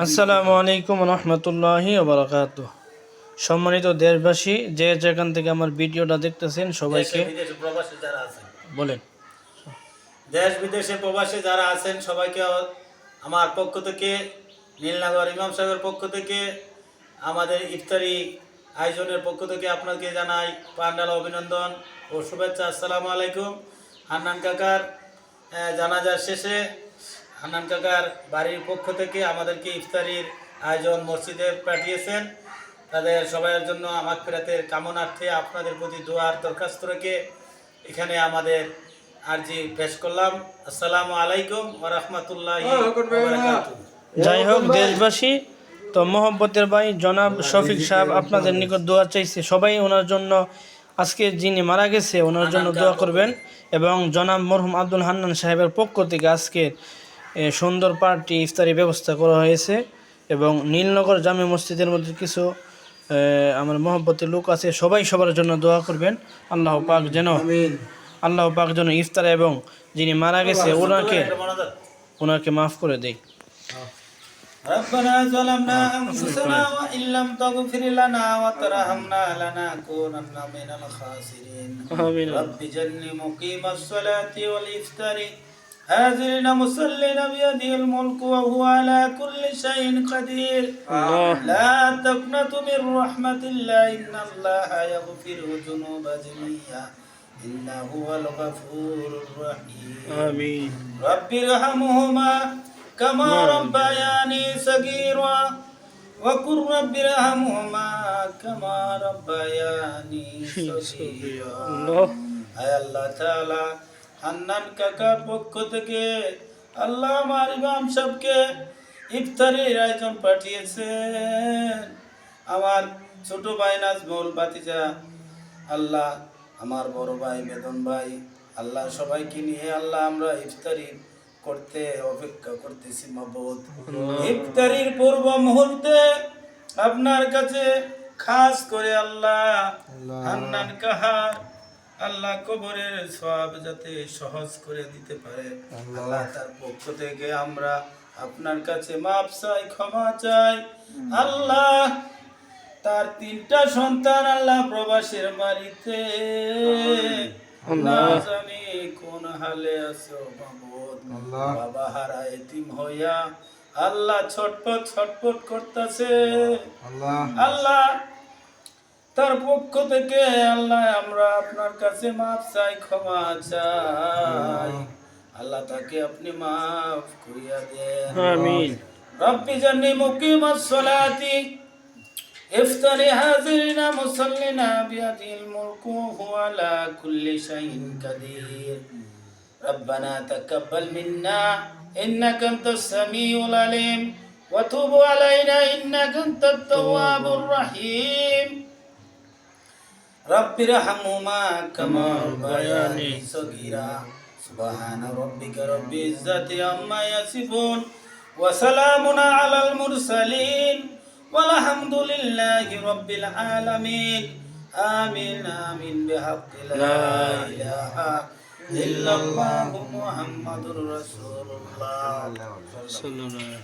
আসসালামু আলাইকুম রহমতুল্লাহি ওয়া বারাকাতুহু। সম্মানিত দেশবাসী, যে যেখান থেকে আমার ভিডিওটা দেখতেছেন সবাইকে বলেন। দেশ বিদেশে প্রবাসী যারা আছেন সবাইকে আমার পক্ষ থেকে, নীলনগর ইমাম সাহেবের পক্ষ থেকে, আমাদের ইফতারি আয়োজনের পক্ষ থেকে আপনাকে জানাই প্রাণঢালা অভিনন্দন ও শুভেচ্ছা। আসসালামু আলাইকুম। হান্নান কাকার জানাজার শেষে হান্নান কাকার বাড়ির পক্ষ থেকে আমাদেরকে ইফতারির আয়োজন মসজিদে পাঠিয়েছেন। তাদের সবাইয়ের জন্য আমার ফেরাতের কামনার্থে আপনাদের প্রতি দোয়ার দরখাস্ত রেখে এখানে আমাদের আরজি পেশ করলাম। আসসালামু আলাইকুম ওয়া রাহমাতুল্লাহি ওয়া বারাকাতুহু। যাই হোক দেশবাসী, তো মোহব্বতের ভাই জনাব শফিক সাহেব আপনাদের নিকট দোয়া চাইছে। সবাই ওনার জন্য, আজকে যিনি মারা গেছে ওনার জন্য দোয়া করবেন। এবং জনাব মরহুম আব্দুল হান্নান সাহেবের পক্ষ থেকে আজকে সুন্দর পার্টি ইফতারি ব্যবস্থা করা হয়েছে। এবং নীলনগর জামে মসজিদের মধ্যে কিছু আমার মহব্বতের লোক আছে, সবাই সবার জন্য দোয়া করবেন। আল্লাহ পাক যেন ইফতার এবং যিনি মারা গেছে ওনাকে মাফ করে দেয়। ربنا ظلمنا أنفسنا وإن لم تغفر لنا وترحمنا لنكونن من الخاسرين. رب اجعلني مقيم الصلاة والإفطار حاضرين مصلين بيده الملك وهو على كل شيء قدير. لا تقنطوا من رحمة الله إن الله يغفر الذنوب جميعا إنه هو الغفور الرحيم. آمين. رب ارحمهما كما ربياني صغيرا وقل رب ارحمهما كما ربياني صغيرا. আয় আল্লাহ তাআলা, হান্নান কাকার পক্ষ থেকে আল্লাহ আমার ইমাম সাহেবকে ইফতারির আয়োজন পাঠিয়েছেন। আমার ছোট ভাই নাজমুল ভাতিজা, আল্লাহ আমার বড় ভাই বেদন ভাই, আল্লাহ সবাইকে নিয়ে আল্লাহ আমরা ইফতারি করতে অপেক্ষা করতেছি। মাবুদ, ইফতারির পূর্ব মুহূর্তে আপনার কাছে খাস করে আল্লাহ হান্নান কাহার আল্লাহ কবরের সওয়াব যাতে সহজ করে দিতে পারে, আল্লাহ তার পক্ষ থেকে আমরা আপনার কাছে মাপ চাই, ক্ষমা চাই। আল্লাহ তার 3টা সন্তান আল্লাহ প্রবাসের বাড়িতে, না জানি কোন হালে আছো মাবুদ, বাবা হারা এতিম হইয়া আল্লাহ ছটপট করতেছে। আল্লাহ তার পক্ষ থেকে আল্লাহ আমরা আপনার কাছে মাফ চাই, ক্ষমা চাই। আল্লাহ তাকে আপনি মাফ করিয়া দেন। আমিন। রব্বি জান্নি মুকিমাস সালাতি ইফতারি হাজিরিনা মুসাল্লিনা বিয়াদিল মুলকু হুয়া আলা কুল্লি শাইইন কাদির। রব্বানা তাকাব্বাল মিন্না ইন্নাকা আনতাস সামিউল আলিম ওয়া তুব আলাইনা ইন্নাকা আনতাত তাওয়াবুর রহিম। رب ارحمهما كما ربياني صغيرا. سبحان ربك رب العزة عما يصفون وسلام على المرسلين والحمد لله رب العالمين. آمين آمين بحق لا إله إلا الله محمد رسول الله.